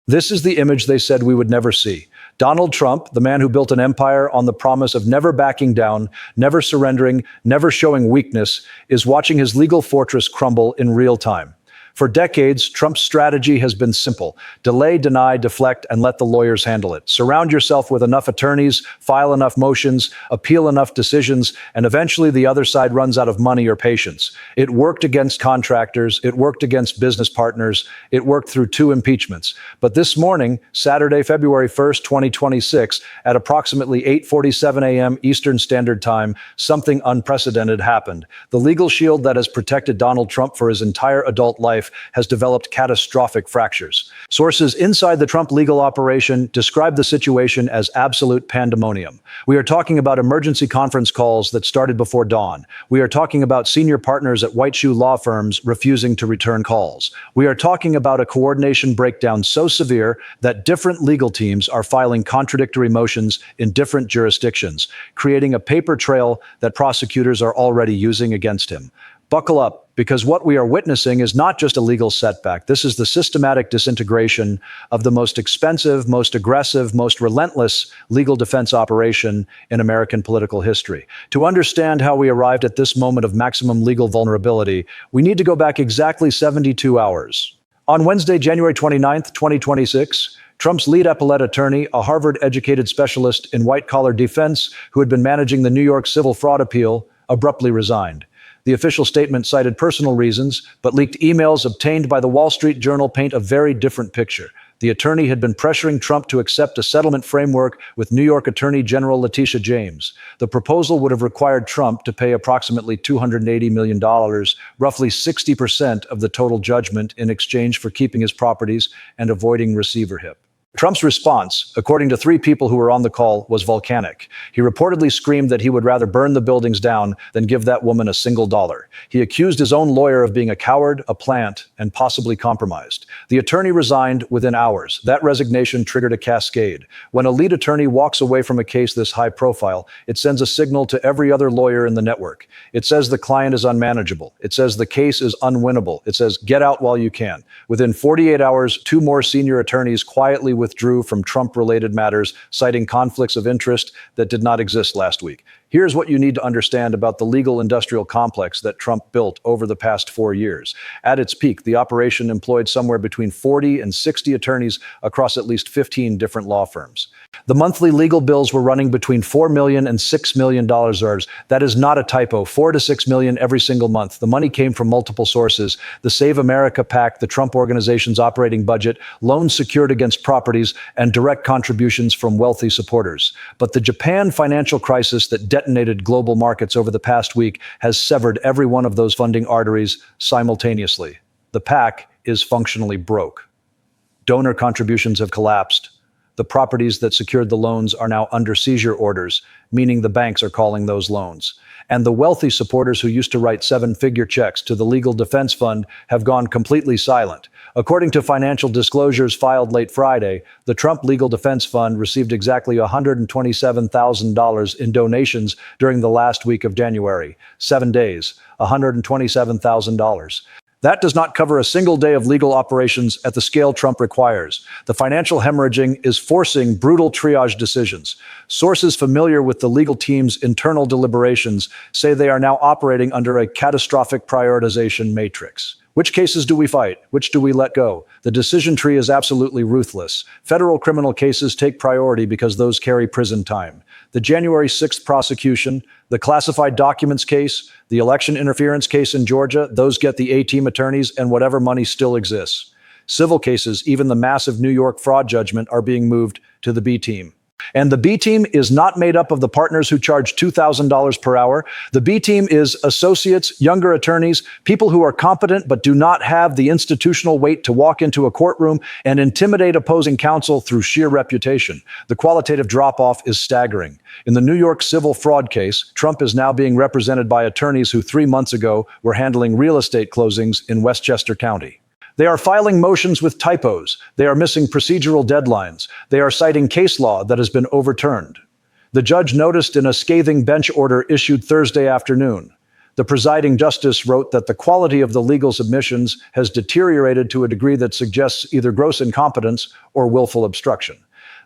This is the image they said we would never see. Donald Trump, the man who built an empire on the promise of never backing down, never surrendering, never showing weakness, is watching his legal fortress crumble in real time. For decades, Trump's strategy has been simple: delay, deny, deflect, and let the lawyers handle it. Surround yourself with enough attorneys, file enough motions, appeal enough decisions, and eventually the other side runs out of money or patience. It worked against contractors, it worked against business partners, it worked through 2 impeachments. But this morning, Saturday, February 1st, 2026, at approximately 8:47 a.m. Eastern Standard Time, something unprecedented happened. The legal shield that has protected Donald Trump for his entire adult life has developed catastrophic fractures. Sources inside the Trump legal operation describe the situation as absolute pandemonium. We are talking about emergency conference calls that started before dawn. We are talking about senior partners at white shoe law firms refusing to return calls. We are talking about a coordination breakdown so severe that different legal teams are filing contradictory motions in different jurisdictions, creating a paper trail that prosecutors are already using against him. Buckle up, because what we are witnessing is not just a legal setback. This is the systematic disintegration of the most expensive, most aggressive, most relentless legal defense operation in American political history. To understand how we arrived at this moment of maximum legal vulnerability, we need to go back exactly 72 hours. On Wednesday, January 29th, 2026, Trump's lead appellate attorney, a Harvard-educated specialist in white-collar defense who had been managing the New York civil fraud appeal, abruptly resigned. The official statement cited personal reasons, but leaked emails obtained by the Wall Street Journal paint a very different picture. The attorney had been pressuring Trump to accept a settlement framework with New York Attorney General Letitia James. The proposal would have required Trump to pay approximately $280 million, roughly 60% of the total judgment, in exchange for keeping his properties and avoiding receivership. Trump's response, according to 3 people who were on the call, was volcanic. He reportedly screamed that he would rather burn the buildings down than give that woman a single dollar. He accused his own lawyer of being a coward, a plant, and possibly compromised. The attorney resigned within hours. That resignation triggered a cascade. When a lead attorney walks away from a case this high profile, it sends a signal to every other lawyer in the network. It says the client is unmanageable. It says the case is unwinnable. It says get out while you can. Within 48 hours, 2 more senior attorneys quietly withdrew from Trump-related matters, citing conflicts of interest that did not exist last week. Here's what you need to understand about the legal industrial complex that Trump built over the past 4 years. At its peak, the operation employed somewhere between 40 and 60 attorneys across at least 15 different law firms. The monthly legal bills were running between $4 million and $6 million. That is not a typo. $4 to $6 million every single month. The money came from multiple sources: the Save America PAC, the Trump Organization's operating budget, loans secured against properties, and direct contributions from wealthy supporters. But the Japan financial crisis that detonated global markets over the past week has severed every one of those funding arteries simultaneously. The PAC is functionally broke. Donor contributions have collapsed. The properties that secured the loans are now under seizure orders, meaning the banks are calling those loans. And the wealthy supporters who used to write 7-figure checks to the Legal Defense Fund have gone completely silent. According to financial disclosures filed late Friday, the Trump Legal Defense Fund received exactly $127,000 in donations during the last week of January. 7 days, $127,000. That does not cover a single day of legal operations at the scale Trump requires. The financial hemorrhaging is forcing brutal triage decisions. Sources familiar with the legal team's internal deliberations say they are now operating under a catastrophic prioritization matrix. Which cases do we fight? Which do we let go? The decision tree is absolutely ruthless. Federal criminal cases take priority because those carry prison time. The January 6th prosecution, the classified documents case, the election interference case in Georgia, those get the A-team attorneys and whatever money still exists. Civil cases, even the massive New York fraud judgment, are being moved to the B-team. And the B-team is not made up of the partners who charge $2,000 per hour. The B-team is associates, younger attorneys, people who are competent but do not have the institutional weight to walk into a courtroom and intimidate opposing counsel through sheer reputation. The qualitative drop-off is staggering. In the New York civil fraud case, Trump is now being represented by attorneys who 3 months ago were handling real estate closings in Westchester County. They are filing motions with typos. They are missing procedural deadlines. They are citing case law that has been overturned. The judge noticed in a scathing bench order issued Thursday afternoon. The presiding justice wrote that the quality of the legal submissions has deteriorated to a degree that suggests either gross incompetence or willful obstruction.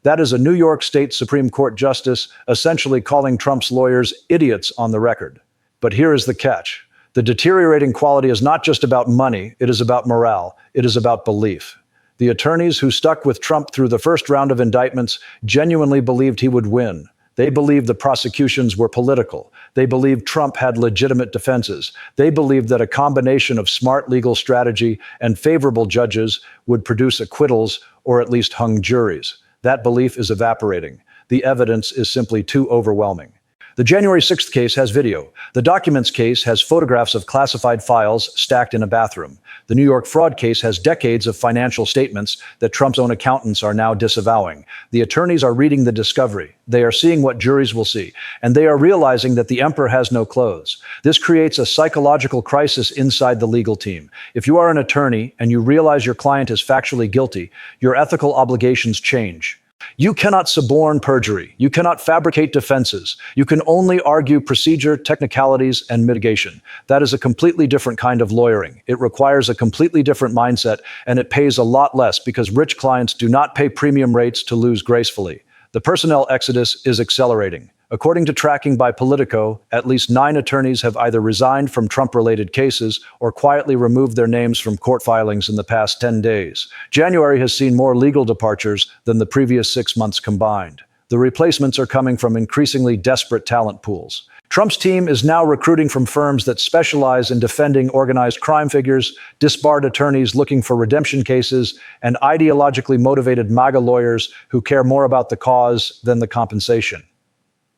That is a New York State Supreme Court justice essentially calling Trump's lawyers idiots on the record. But here is the catch. The deteriorating quality is not just about money, it is about morale, it is about belief. The attorneys who stuck with Trump through the first round of indictments genuinely believed he would win. They believed the prosecutions were political. They believed Trump had legitimate defenses. They believed that a combination of smart legal strategy and favorable judges would produce acquittals or at least hung juries. That belief is evaporating. The evidence is simply too overwhelming. The January 6th case has video. The documents case has photographs of classified files stacked in a bathroom. The New York fraud case has decades of financial statements that Trump's own accountants are now disavowing. The attorneys are reading the discovery. They are seeing what juries will see. And they are realizing that the emperor has no clothes. This creates a psychological crisis inside the legal team. If you are an attorney and you realize your client is factually guilty, your ethical obligations change. You cannot suborn perjury. You cannot fabricate defenses. You can only argue procedure, technicalities, and mitigation. That is a completely different kind of lawyering. It requires a completely different mindset, and it pays a lot less because rich clients do not pay premium rates to lose gracefully. The personnel exodus is accelerating. According to tracking by Politico, at least 9 attorneys have either resigned from Trump-related cases or quietly removed their names from court filings in the past 10 days. January has seen more legal departures than the previous 6 months combined. The replacements are coming from increasingly desperate talent pools. Trump's team is now recruiting from firms that specialize in defending organized crime figures, disbarred attorneys looking for redemption cases, and ideologically motivated MAGA lawyers who care more about the cause than the compensation.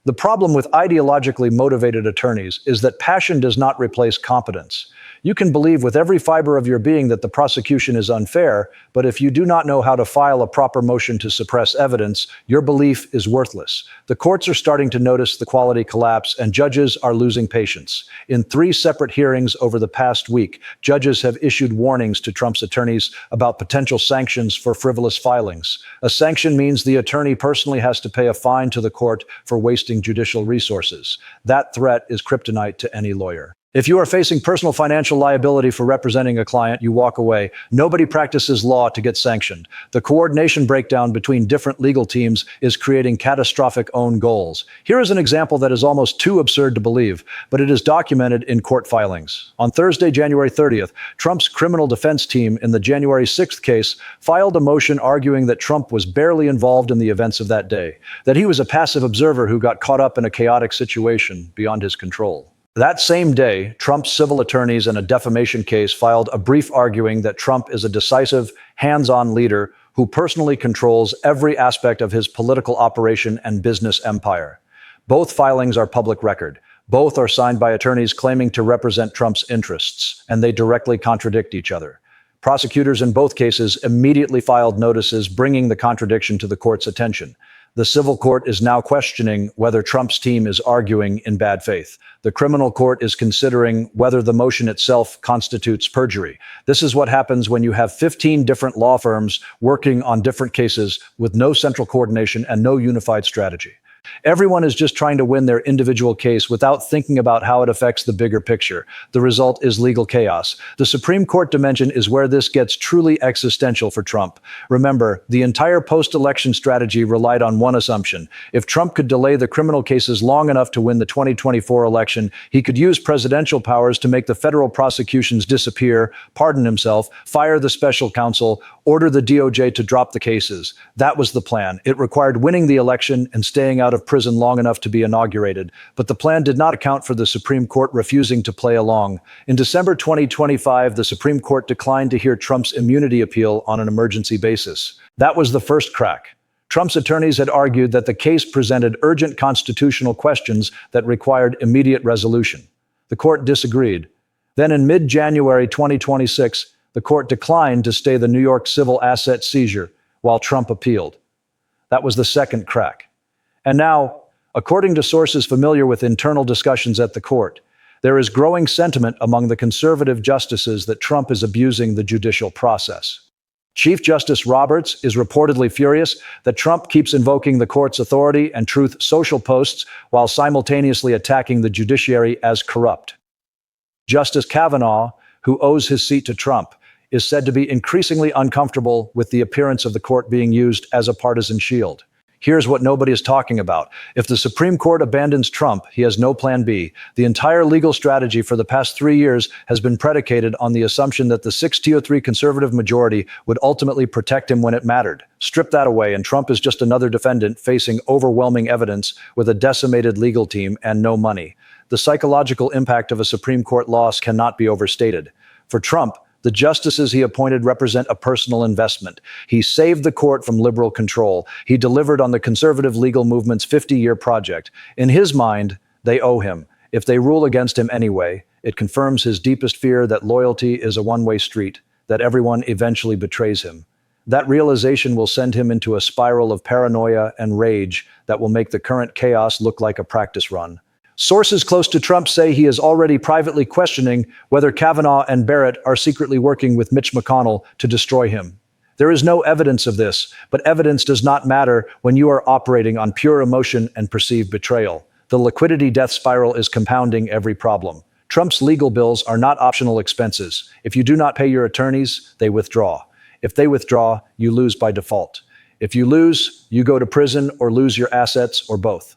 The problem with ideologically motivated attorneys is that passion does not replace competence. You can believe with every fiber of your being that the prosecution is unfair, but if you do not know how to file a proper motion to suppress evidence, your belief is worthless. The courts are starting to notice the quality collapse, and judges are losing patience. In 3 separate hearings over the past week, judges have issued warnings to Trump's attorneys about potential sanctions for frivolous filings. A sanction means the attorney personally has to pay a fine to the court for wasting judicial resources. That threat is kryptonite to any lawyer. If you are facing personal financial liability for representing a client, you walk away. Nobody practices law to get sanctioned. The coordination breakdown between different legal teams is creating catastrophic own goals. Here is an example that is almost too absurd to believe, but it is documented in court filings. On Thursday, January 30th, Trump's criminal defense team in the January 6th case filed a motion arguing that Trump was barely involved in the events of that day, that he was a passive observer who got caught up in a chaotic situation beyond his control. That same day, Trump's civil attorneys in a defamation case filed a brief arguing that Trump is a decisive, hands-on leader who personally controls every aspect of his political operation and business empire. Both filings are public record. Both are signed by attorneys claiming to represent Trump's interests, and they directly contradict each other. Prosecutors in both cases immediately filed notices bringing the contradiction to the court's attention. The civil court is now questioning whether Trump's team is arguing in bad faith. The criminal court is considering whether the motion itself constitutes perjury. This is what happens when you have 15 different law firms working on different cases with no central coordination and no unified strategy. Everyone is just trying to win their individual case without thinking about how it affects the bigger picture. The result is legal chaos. The Supreme Court dimension is where this gets truly existential for Trump. Remember, the entire post-election strategy relied on one assumption. If Trump could delay the criminal cases long enough to win the 2024 election, he could use presidential powers to make the federal prosecutions disappear, pardon himself, fire the special counsel, order the DOJ to drop the cases. That was the plan. It required winning the election and staying out of prison long enough to be inaugurated, but the plan did not account for the Supreme Court refusing to play along. In December 2025, the Supreme Court declined to hear Trump's immunity appeal on an emergency basis. That was the first crack. Trump's attorneys had argued that the case presented urgent constitutional questions that required immediate resolution. The court disagreed. Then in mid-January 2026, the court declined to stay the New York civil asset seizure while Trump appealed. That was the second crack. And now, according to sources familiar with internal discussions at the court, there is growing sentiment among the conservative justices that Trump is abusing the judicial process. Chief Justice Roberts is reportedly furious that Trump keeps invoking the court's authority and Truth Social posts while simultaneously attacking the judiciary as corrupt. Justice Kavanaugh, who owes his seat to Trump, is said to be increasingly uncomfortable with the appearance of the court being used as a partisan shield. Here's what nobody is talking about. If the Supreme Court abandons Trump, he has no plan B. The entire legal strategy for the past 3 years has been predicated on the assumption that the 603 conservative majority would ultimately protect him when it mattered. Strip that away, and Trump is just another defendant facing overwhelming evidence with a decimated legal team and no money. The psychological impact of a Supreme Court loss cannot be overstated. For Trump, the justices he appointed represent a personal investment. He saved the court from liberal control. He delivered on the conservative legal movement's 50-year project. In his mind, they owe him. If they rule against him anyway, it confirms his deepest fear that loyalty is a one-way street, that everyone eventually betrays him. That realization will send him into a spiral of paranoia and rage that will make the current chaos look like a practice run. Sources close to Trump say he is already privately questioning whether Kavanaugh and Barrett are secretly working with Mitch McConnell to destroy him. There is no evidence of this, but evidence does not matter when you are operating on pure emotion and perceived betrayal. The liquidity death spiral is compounding every problem. Trump's legal bills are not optional expenses. If you do not pay your attorneys, they withdraw. If they withdraw, you lose by default. If you lose, you go to prison or lose your assets or both.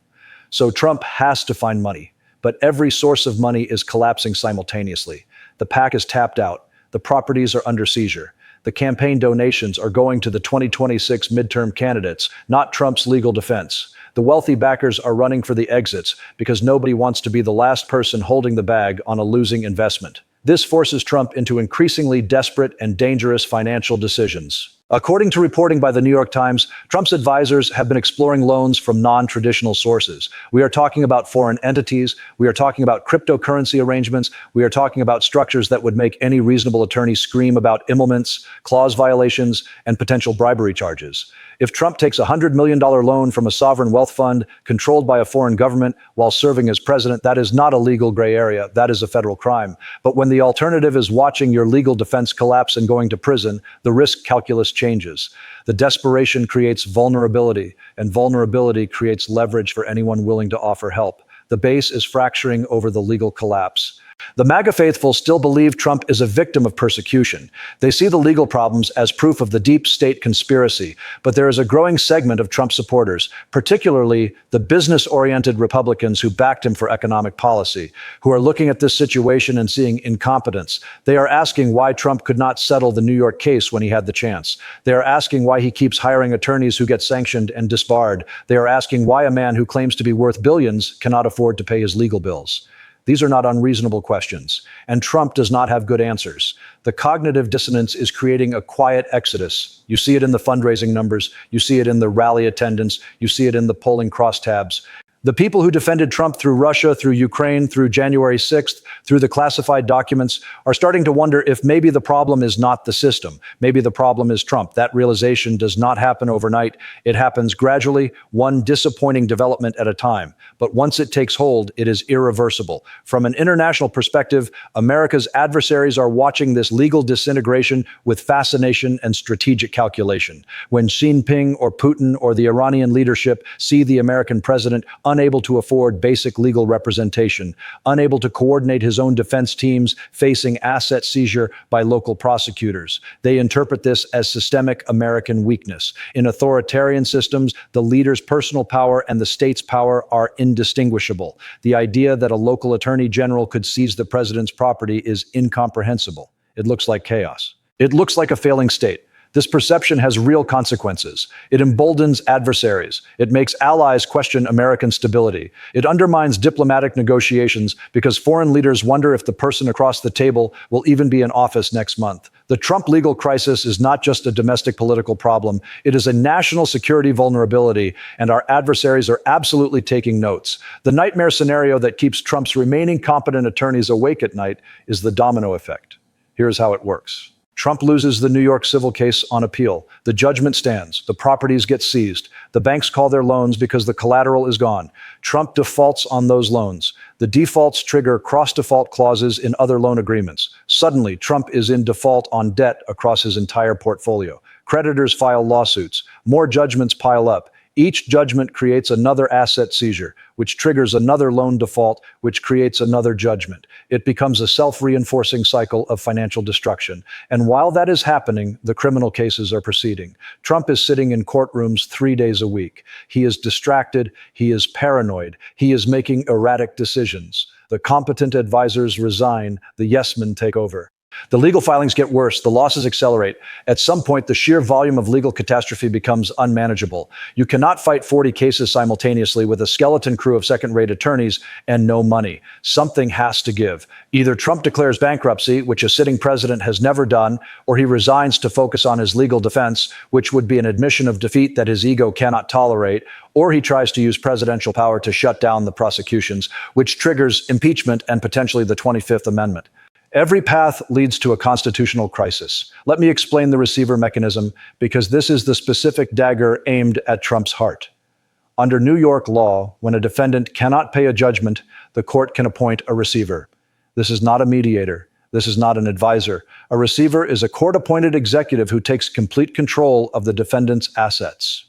So Trump has to find money, but every source of money is collapsing simultaneously. The PAC is tapped out. The properties are under seizure. The campaign donations are going to the 2026 midterm candidates, not Trump's legal defense. The wealthy backers are running for the exits because nobody wants to be the last person holding the bag on a losing investment. This forces Trump into increasingly desperate and dangerous financial decisions. According to reporting by the New York Times, Trump's advisors have been exploring loans from non-traditional sources. We are talking about foreign entities. We are talking about cryptocurrency arrangements. We are talking about structures that would make any reasonable attorney scream about emoluments, clause violations, and potential bribery charges. If Trump takes a $100 million loan from a sovereign wealth fund controlled by a foreign government while serving as president, that is not a legal gray area. That is a federal crime. But when the alternative is watching your legal defense collapse and going to prison, the risk calculus changes. The desperation creates vulnerability, and vulnerability creates leverage for anyone willing to offer help. The base is fracturing over the legal collapse. The MAGA faithful still believe Trump is a victim of persecution. They see the legal problems as proof of the deep state conspiracy, but there is a growing segment of Trump supporters, particularly the business-oriented Republicans who backed him for economic policy, who are looking at this situation and seeing incompetence. They are asking why Trump could not settle the New York case when he had the chance. They are asking why he keeps hiring attorneys who get sanctioned and disbarred. They are asking why a man who claims to be worth billions cannot afford to pay his legal bills. These are not unreasonable questions, and Trump does not have good answers. The cognitive dissonance is creating a quiet exodus. You see it in the fundraising numbers, you see it in the rally attendance, you see it in the polling crosstabs. The people who defended Trump through Russia, through Ukraine, through January 6th, through the classified documents, are starting to wonder if maybe the problem is not the system. Maybe the problem is Trump. That realization does not happen overnight. It happens gradually, one disappointing development at a time. But once it takes hold, it is irreversible. From an international perspective, America's adversaries are watching this legal disintegration with fascination and strategic calculation. When Xi Jinping or Putin or the Iranian leadership see the American president unable to afford basic legal representation, unable to coordinate his own defense teams, facing asset seizure by local prosecutors. They interpret this as systemic American weakness. In authoritarian systems, the leader's personal power and the state's power are indistinguishable. The idea that a local attorney general could seize the president's property is incomprehensible. It looks like chaos. It looks like a failing state. This perception has real consequences. It emboldens adversaries. It makes allies question American stability. It undermines diplomatic negotiations because foreign leaders wonder if the person across the table will even be in office next month. The Trump legal crisis is not just a domestic political problem. It is a national security vulnerability, and our adversaries are absolutely taking notes. The nightmare scenario that keeps Trump's remaining competent attorneys awake at night is the domino effect. Here's how it works. Trump loses the New York civil case on appeal. The judgment stands. The properties get seized. The banks call their loans because the collateral is gone. Trump defaults on those loans. The defaults trigger cross-default clauses in other loan agreements. Suddenly, Trump is in default on debt across his entire portfolio. Creditors file lawsuits. More judgments pile up. Each judgment creates another asset seizure, which triggers another loan default, which creates another judgment. It becomes a self-reinforcing cycle of financial destruction. And while that is happening, the criminal cases are proceeding. Trump is sitting in courtrooms 3 days a week. He is distracted. He is paranoid. He is making erratic decisions. The competent advisors resign. The yes men take over. The legal filings get worse, the losses accelerate. At some point, the sheer volume of legal catastrophe becomes unmanageable. You cannot fight 40 cases simultaneously with a skeleton crew of second-rate attorneys and no money. Something has to give. Either Trump declares bankruptcy, which a sitting president has never done, or he resigns to focus on his legal defense, which would be an admission of defeat that his ego cannot tolerate, or he tries to use presidential power to shut down the prosecutions, which triggers impeachment and potentially the 25th Amendment. Every path leads to a constitutional crisis. Let me explain the receiver mechanism, because this is the specific dagger aimed at Trump's heart. Under New York law, when a defendant cannot pay a judgment, the court can appoint a receiver. This is not a mediator. This is not an advisor. A receiver is a court-appointed executive who takes complete control of the defendant's assets.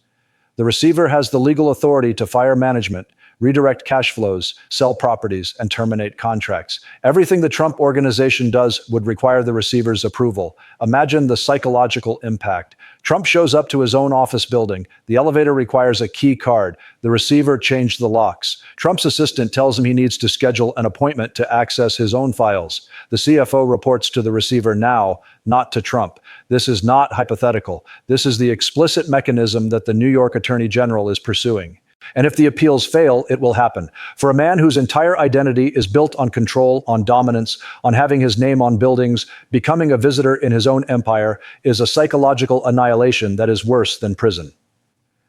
The receiver has the legal authority to fire management, redirect cash flows, sell properties, and terminate contracts. Everything the Trump organization does would require the receiver's approval. Imagine the psychological impact. Trump shows up to his own office building. The elevator requires a key card. The receiver changed the locks. Trump's assistant tells him he needs to schedule an appointment to access his own files. The CFO reports to the receiver now, not to Trump. This is not hypothetical. This is the explicit mechanism that the New York Attorney General is pursuing. And if the appeals fail, it will happen. For a man whose entire identity is built on control, on dominance, on having his name on buildings, becoming a visitor in his own empire is a psychological annihilation that is worse than prison.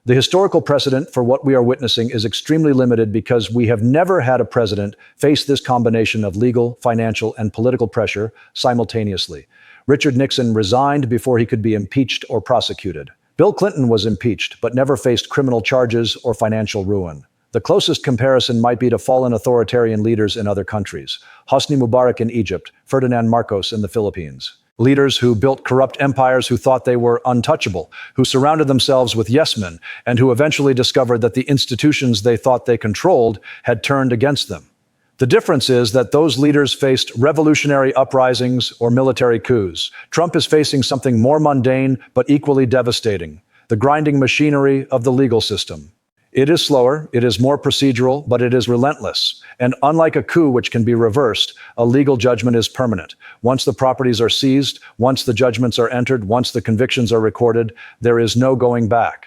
The historical precedent for what we are witnessing is extremely limited because we have never had a president face this combination of legal, financial, and political pressure simultaneously. Richard Nixon resigned before he could be impeached or prosecuted. Bill Clinton was impeached, but never faced criminal charges or financial ruin. The closest comparison might be to fallen authoritarian leaders in other countries. Hosni Mubarak in Egypt, Ferdinand Marcos in the Philippines. Leaders who built corrupt empires who thought they were untouchable, who surrounded themselves with yes-men, and who eventually discovered that the institutions they thought they controlled had turned against them. The difference is that those leaders faced revolutionary uprisings or military coups. Trump is facing something more mundane but equally devastating: the grinding machinery of the legal system. It is slower, it is more procedural, but it is relentless. And unlike a coup which can be reversed, a legal judgment is permanent. Once the properties are seized, once the judgments are entered, once the convictions are recorded, there is no going back.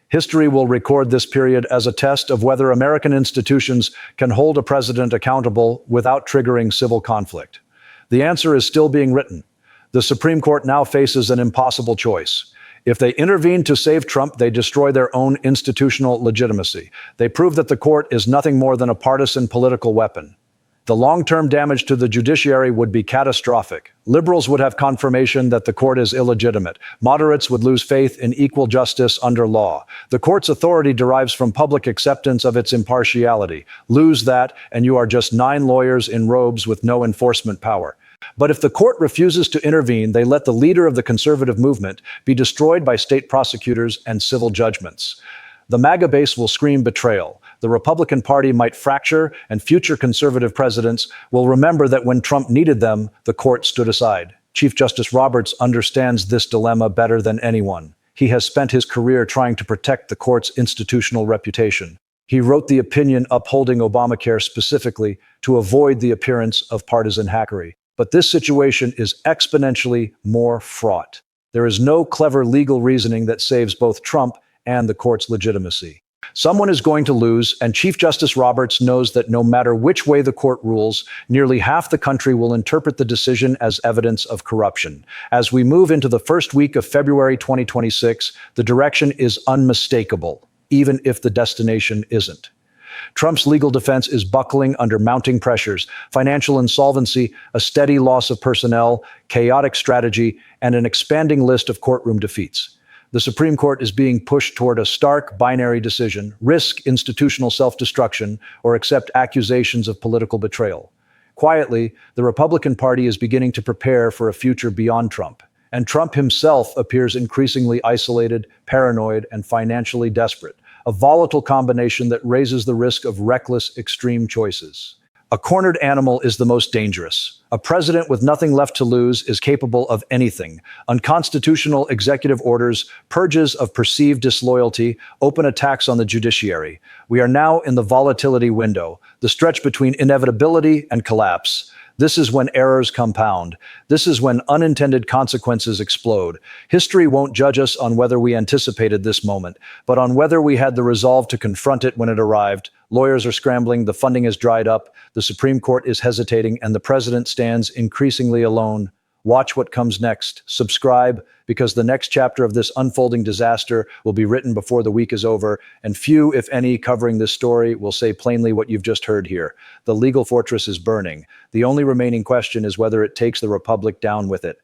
History will record this period as a test of whether American institutions can hold a president accountable without triggering civil conflict. The answer is still being written. The Supreme Court now faces an impossible choice. If they intervene to save Trump, they destroy their own institutional legitimacy. They prove that the court is nothing more than a partisan political weapon. The long-term damage to the judiciary would be catastrophic. Liberals would have confirmation that the court is illegitimate. Moderates would lose faith in equal justice under law. The court's authority derives from public acceptance of its impartiality. Lose that, and you are just 9 lawyers in robes with no enforcement power. But if the court refuses to intervene, they let the leader of the conservative movement be destroyed by state prosecutors and civil judgments. The MAGA base will scream betrayal. The Republican Party might fracture, and future conservative presidents will remember that when Trump needed them, the court stood aside. Chief Justice Roberts understands this dilemma better than anyone. He has spent his career trying to protect the court's institutional reputation. He wrote the opinion upholding Obamacare specifically to avoid the appearance of partisan hackery. But this situation is exponentially more fraught. There is no clever legal reasoning that saves both Trump and the court's legitimacy. Someone is going to lose, and Chief Justice Roberts knows that no matter which way the court rules, nearly half the country will interpret the decision as evidence of corruption. As we move into the first week of February 2026, the direction is unmistakable, even if the destination isn't. Trump's legal defense is buckling under mounting pressures: financial insolvency, a steady loss of personnel, chaotic strategy, and an expanding list of courtroom defeats. The Supreme Court is being pushed toward a stark binary decision: risk institutional self-destruction or accept accusations of political betrayal. Quietly, the Republican Party is beginning to prepare for a future beyond Trump. And Trump himself appears increasingly isolated, paranoid, and financially desperate. a volatile combination that raises the risk of reckless, extreme choices. A cornered animal is the most dangerous. A president with nothing left to lose is capable of anything. Unconstitutional executive orders, purges of perceived disloyalty, open attacks on the judiciary. We are now in the volatility window, the stretch between inevitability and collapse. This is when errors compound. This is when unintended consequences explode. History won't judge us on whether we anticipated this moment, but on whether we had the resolve to confront it when it arrived. Lawyers are scrambling, the funding has dried up, the Supreme Court is hesitating, and the president stands increasingly alone. Watch what comes next. Subscribe, because the next chapter of this unfolding disaster will be written before the week is over, and few, if any, covering this story will say plainly what you've just heard here. The legal fortress is burning. The only remaining question is whether it takes the republic down with it.